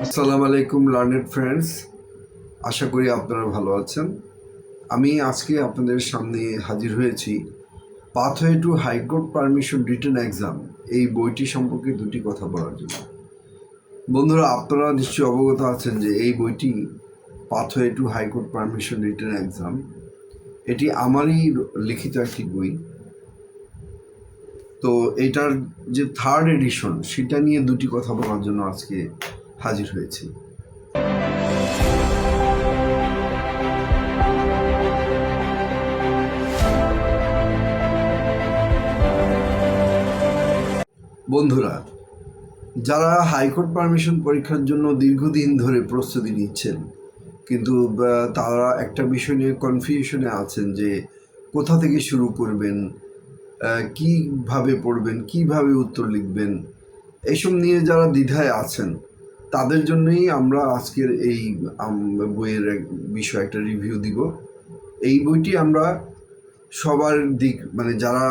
আসসালামু আলাইকুম learned friends, আশা করি আপনারা ভালো আছেন। আমি আজকে আপনাদের সামনে হাজির হয়েছি pathway to high court permission written exam এই বইটি সম্পর্কে দুটি কথা বলার জন্য। বন্ধুরা, আপনারা নিশ্চয়ই অবগত আছেন যে এই বইটি pathway to high court permission written exam এটি আমারই লিখিত একটি বই। তো এটার যে থার্ড এডিশন সেটা নিয়ে দুটি কথা বলার জন্য আজকে হাজির হয়েছি। বন্ধুরা, যারা হাইকোর্ট পারমিশন পরীক্ষার জন্য দীর্ঘদিন ধরে প্রস্তুতি নিচ্ছেন, কিন্তু তারা একটা বিষয় নিয়ে কনফিউশনে আছেন যে কোথা থেকে শুরু করবেন, কীভাবে পড়বেন, কিভাবে উত্তর লিখবেন, এইসব নিয়ে যারা দ্বিধায় আছেন তাদের জন্যই আমরা আজকের এই বইয়ের বিষয়ে একটা রিভিউ দিব। এই বইটি আমরা সবার দিক মানে যারা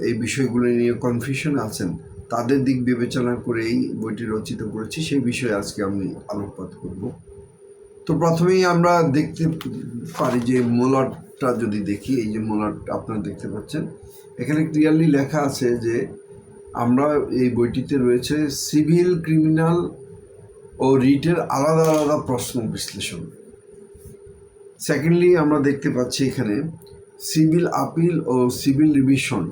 এই বিষয়গুলো নিয়ে কনফিউশন আছেন তাদের দিক বিবেচনা করে এই বইটি রচিত করেছি, সেই বিষয়ে আজকে আমি আলোকপাত করব। তো প্রথমেই আমরা দেখতে পারি যে মোলারটা যদি দেখি, এই যে মোলার আপনারা দেখতে পাচ্ছেন, এখানে ক্লিয়ারলি লেখা আছে যে আমরা এই বইটিতে রয়েছে সিভিল, ক্রিমিনাল ও রিটের আলাদা আলাদা প্রশ্ন বিশ্লেষণ। সেকেন্ডলি আমরা দেখতে পাচ্ছি এখানে সিভিল আপিল ও সিভিল রিভিশন,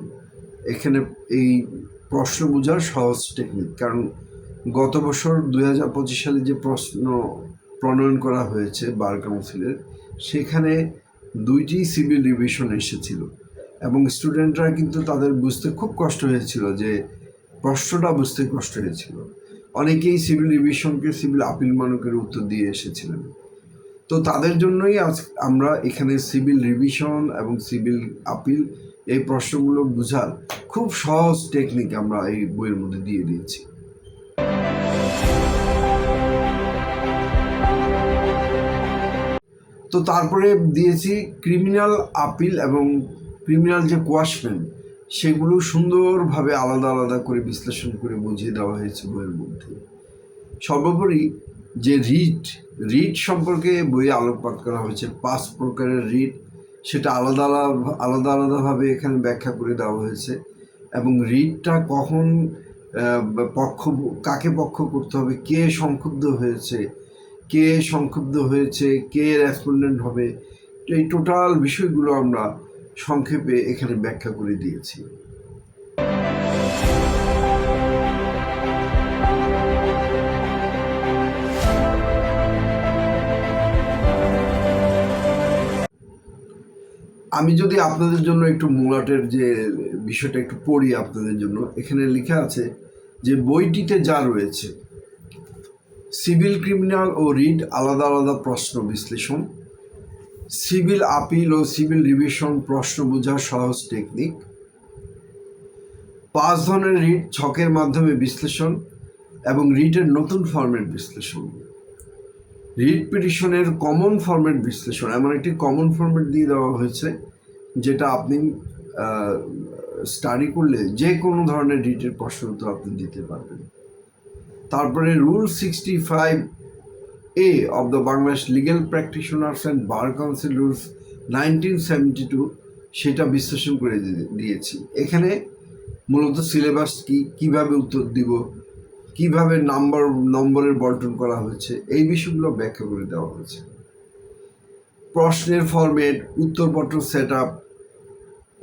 এখানে এই প্রশ্ন বোঝার সহজ টেকনিক। কারণ গত বছর 2025 সালে যে প্রশ্ন প্রণয়ন করা হয়েছে বার কাউন্সিলের, সেখানে দুইটি সিভিল রিভিশন এসেছিল এবং স্টুডেন্টরা কিন্তু তাদের বুঝতে খুব কষ্ট হয়েছিল, যে প্রশ্নটা বুঝতে কষ্ট হয়েছিল। অনেকেই সিভিল রিভিশনকে সিভিল আপিল মানকের উত্তর দিয়ে এসেছিলেন। তো তাদের জন্যই আজ আমরা এখানে সিভিল রিভিশন এবং সিভিল আপিল এই প্রশ্নগুলো বোঝার খুব সহজ টেকনিক আমরা এই বইয়ের মধ্যে দিয়ে দিয়েছি। তো তারপরে দিয়েছি ক্রিমিনাল আপিল এবং ক্রিমিনাল যে কোয়াশমেন, সেগুলো সুন্দরভাবে আলাদা আলাদা করে বিশ্লেষণ করে বুঝিয়ে দেওয়া হয়েছে বইয়ের মধ্যে। সর্বোপরি যে রিট সম্পর্কে বইয়ে আলোকপাত করা হয়েছে, 5 প্রকারের রিট, সেটা আলাদা আলাদাভাবে এখানে ব্যাখ্যা করে দেওয়া হয়েছে। এবং রিটটা কখন কাকে পক্ষ করতে হবে, কে সংক্ষুব্ধ হয়েছে, কে রেসপন্ডেন্ট হবে, এই টোটাল বিষয়গুলো আমরা সংক্ষেপে এখানে ব্যাখ্যা করে দিয়েছি। আমি যদি আপনাদের জন্য একটু মোলাটের যে বিষয়টা একটু পড়ি আপনাদের জন্য, এখানে লেখা আছে যে বইটিতে যা রয়েছে সিভিল, ক্রিমিনাল ও রিট আলাদা আলাদা প্রশ্ন বিশ্লেষণ, সিভিল আপিল ও সিভিল রিভিশন প্রশ্ন বোঝার সহজ টেকনিক, 5 ধরনের রিট ছকের মাধ্যমে বিশ্লেষণ এবং রিটের নতুন ফরম্যাট বিশ্লেষণ, রিট পিটিশনের কমন ফরম্যাট বিশ্লেষণ, এমন একটি কমন ফরম্যাট দিয়ে দেওয়া হয়েছে যেটা আপনি স্টাডি করলে যে কোনো ধরনের রিটের প্রশ্ন উত্তর আপনি দিতে পারবেন। তারপরে rule 65A of the Bangladesh legal practitioners and bar council rules 1972, সেটা বিশ্লেষণ করে দিয়েছি। এখানে মূলত সিলেবাস কীভাবে উত্তর দিব, কিভাবে নম্বরের বন্টন করা হয়েছে, এই বিষয়গুলো ব্যাখ্যা করে দেওয়া হয়েছে। প্রশ্নের ফরম্যাট, উত্তরপত্র সেট আপ,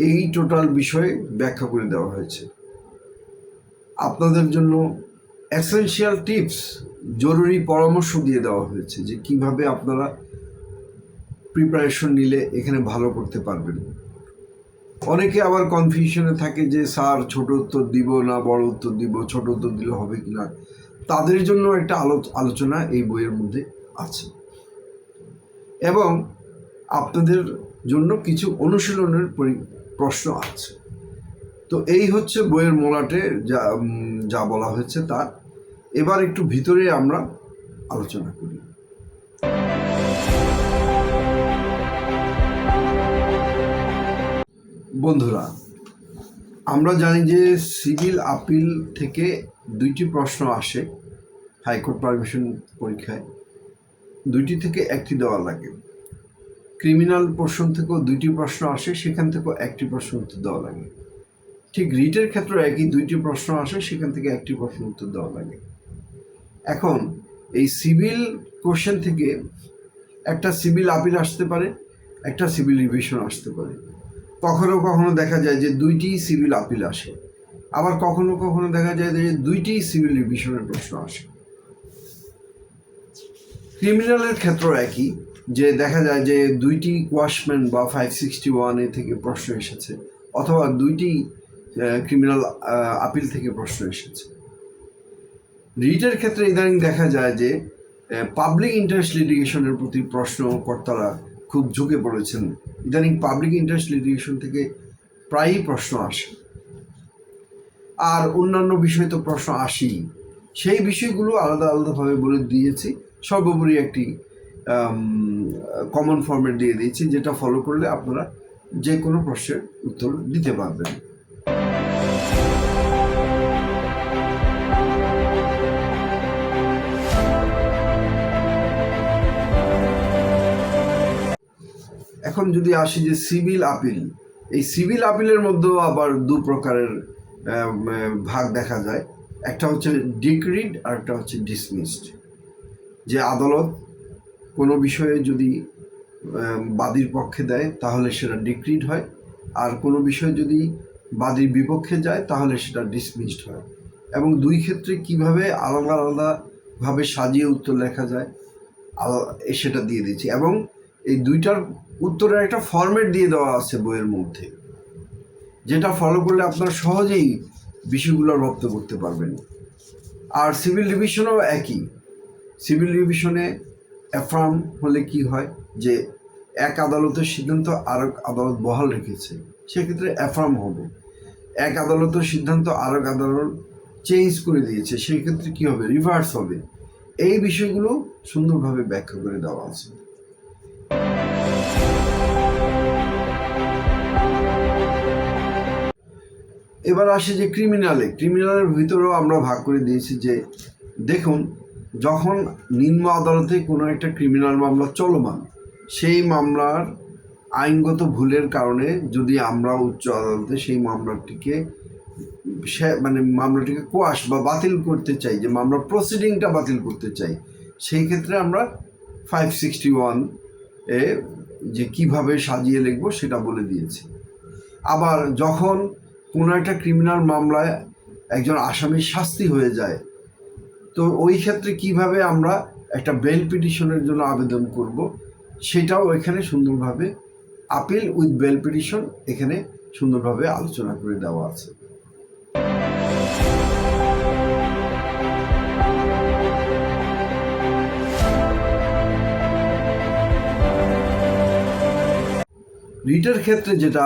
এই টোটাল বিষয়ে ব্যাখ্যা করে দেওয়া হয়েছে। আপনাদের জন্য এসেনশিয়াল টিপস, জরুরি পরামর্শ দিয়ে দেওয়া হয়েছে যে কিভাবে আপনারা প্রিপারেশন নিলে এখানে ভালো করতে পারবেন। অনেকে আবার কনফিউশনে থাকে যে স্যার ছোট উত্তর দিব না বড় উত্তর দিব, ছোট উত্তর দিলে হবে কিনা, তাদের জন্য একটা আলোচনা এই বইয়ের মধ্যে আছে। এবং আপনাদের জন্য কিছু অনুশীলনের প্রশ্ন আছে। তো এই হচ্ছে বইয়ের মোলাটে যা বলা হয়েছে তা। এবার একটু ভিতরে আমরা আলোচনা করি। বন্ধুরা, আমরা জানি যে সিভিল আপিল থেকে 2টি প্রশ্ন আসে, হাইকোর্ট পারমিশন পরীক্ষায় 2টি থেকে 1টি দেওয়া লাগে। ক্রিমিনাল পোর্শন থেকেও 2টি প্রশ্ন আসে, সেখান থেকেও 1টি প্রশ্ন উত্তর দেওয়া লাগে। ঠিক রিটের ক্ষেত্রে একই, 2টি প্রশ্ন আসে, সেখান থেকে 1টি প্রশ্ন উত্তর দেওয়া লাগে। এখন এই সিভিল কোশ্চেন থেকে একটা সিভিল আপিল আসতে পারে, একটা সিভিল রিভিশন আসতে পারে। কখনো কখনো দেখা যায় যে 2টি সিভিল আপিল আসে, আবার কখনো কখনো দেখা যায় যে 2টি সিভিল রিভিশনের প্রশ্ন আসে। ক্রিমিনালের ক্ষেত্রেও একই, যে দেখা যায় যে 2টি কোয়াশমেন্ট বা 561 থেকে প্রশ্ন এসেছে, অথবা 2টি ক্রিমিনাল আপিল থেকে প্রশ্ন এসেছে। রিটের ক্ষেত্রে ইদানিং দেখা যায় যে পাবলিক ইন্টারেস্ট লিটিগেশনের প্রতি প্রশ্নকর্তারা খুব ঝুঁকে পড়েছেন। ইদানিং পাবলিক ইন্টারেস্ট লিটিগেশন থেকে প্রায়ই প্রশ্ন আসে, আর অন্যান্য বিষয় তো প্রশ্ন আসেই। সেই বিষয়গুলো আলাদা আলাদাভাবে বলে দিয়েছি। সর্বোপরি একটি কমন ফর্মেট দিয়ে দিয়েছি, যেটা ফলো করলে আপনারা যে কোনো প্রশ্নের উত্তর দিতে পারবেন। এখন যদি আসি যে সিভিল আপিল, এই সিভিল আপিলের মধ্যেও আবার 2 প্রকারের ভাগ দেখা যায়। একটা হচ্ছে ডিক্রিড আর একটা হচ্ছে ডিসমিসড। যে আদালত কোনো বিষয়ে যদি বাদীর পক্ষে দেয় তাহলে সেটা ডিক্রিড হয়, আর কোনো বিষয় যদি বাদীর বিপক্ষে যায় তাহলে সেটা ডিসমিসড হয়। এবং 2 ক্ষেত্রে কিভাবে আলাদা আলাদাভাবে সাজিয়ে উত্তর লেখা যায় সেটা দিয়ে দিচ্ছি। এবং এই 2টার উত্তরের একটা ফরম্যাট দিয়ে দেওয়া আছে বইয়ের মধ্যে, যেটা ফলো করলে আপনারা সহজেই বিষয়গুলো রপ্ত করতে পারবেন। আর সিভিল রিভিশনও একই। সিভিল রিভিশনে অ্যাফার্ম হলে কি হয়, যে এক আদালতের সিদ্ধান্ত আরেক আদালত বহাল রেখেছে, সেক্ষেত্রে অ্যাফার্ম হবে। এক আদালতের সিদ্ধান্ত আরেক আদালত চেঞ্জ করে দিয়েছে, সেই ক্ষেত্রে কী হবে, রিভার্স হবে। এই বিষয়গুলো সুন্দরভাবে ব্যাখ্যা করে দেওয়া আছে। এবার আসি যে ক্রিমিনালের ভিতরেও আমরা ভাগ করে দিয়েছি যে দেখুন, যখন নিম্ন আদালতে কোনো একটা ক্রিমিনাল মামলা চলমান, সেই মামলার আইনগত ভুলের কারণে যদি আমরা উচ্চ আদালতে সেই মামলাটিকে কোয়াশ বা বাতিল করতে চাই, যে মামলার প্রসিডিংটা বাতিল করতে চাই, সেই ক্ষেত্রে আমরা 561 এ যে কিভাবে সাজিয়ে লিখব সেটা বলে দিয়েছি। আবার যখন কোনো একটা ক্রিমিনাল মামলায় একজন আসামির শাস্তি হয়ে যায়, তো ওই ক্ষেত্রে কিভাবে আমরা একটা বেল পিটিশনের জন্য আবেদন করব, সেটাও এখানে সুন্দরভাবে আপিল উইথ বেল পিটিশন এখানে সুন্দরভাবে আলোচনা করে দেওয়া আছে। রিটের ক্ষেত্রে যেটা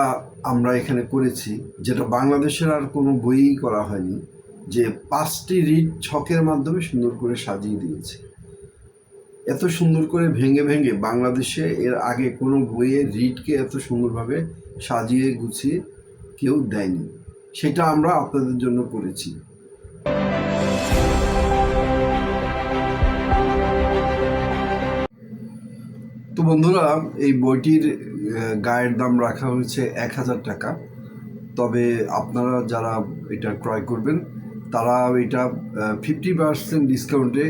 আমরা এখানে করেছি, যেটা বাংলাদেশের আর কোনো বইই করা হয়নি, যে 5টি রিট ছকের মাধ্যমে সুন্দর করে সাজিয়ে দিয়েছে। এত সুন্দর করে ভেঙে ভেঙে বাংলাদেশে এর আগে কোনো বইয়ে রিটকে এত সুন্দরভাবে সাজিয়ে গুছিয়ে কেউ দেয়নি, সেটা আমরা আপনাদের জন্য করেছি। তো বন্ধুরা, এই বইটির গায়ের দাম রাখা হয়েছে 1000 টাকা। তবে আপনারা যারা এটা ক্রয় করবেন তারা এটা 50% ডিসকাউন্টে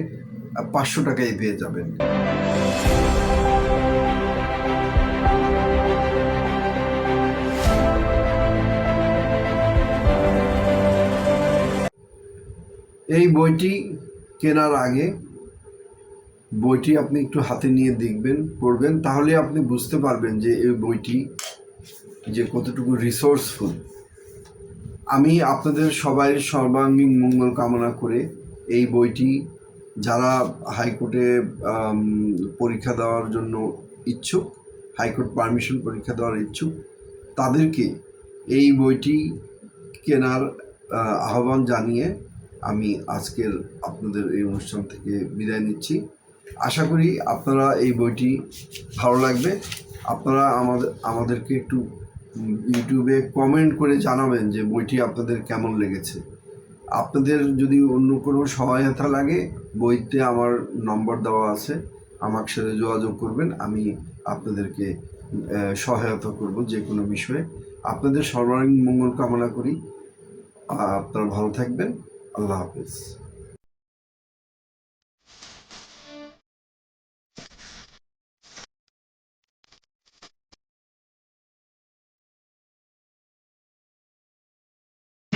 500 টাকায় পেয়ে যাবেন। এই বইটি কেনার আগে বইটি আপনি একটু হাতে নিয়ে দেখবেন, পড়বেন, তাহলে আপনি বুঝতে পারবেন যে এই বইটি যে কতটুকু রিসোর্সফুল। আমি আপনাদের সবাই সর্বাঙ্গীন মঙ্গল কামনা করে এই বইটি যারা হাইকোর্টে পরীক্ষা দেওয়ার জন্য ইচ্ছুক, হাইকোর্ট পারমিশন পরীক্ষা দেওয়ার ইচ্ছুক, তাদেরকে এই বইটি কেনার আহ্বান জানিয়ে আমি আজকের আপনাদের এই অনুষ্ঠান থেকে বিদায় নিচ্ছি। আশা করি আপনারা এই বইটি ভালো লাগবে। আপনারা আমাদেরকে একটু ইউটিউবে কমেন্ট করে জানাবেন যে বইটি আপনাদের কেমন লেগেছে। আপনাদের যদি অন্য কোনো সহায়তা লাগে, বইতে আমার নম্বর দেওয়া আছে, আমার সাথে যোগাযোগ করবেন, আমি আপনাদেরকে সহায়তা করব যে কোনো বিষয়ে। আপনাদের সর্বাঙ্গীন মঙ্গল কামনা করি। আপনারা ভালো থাকবেন। আল্লাহ হাফেজ।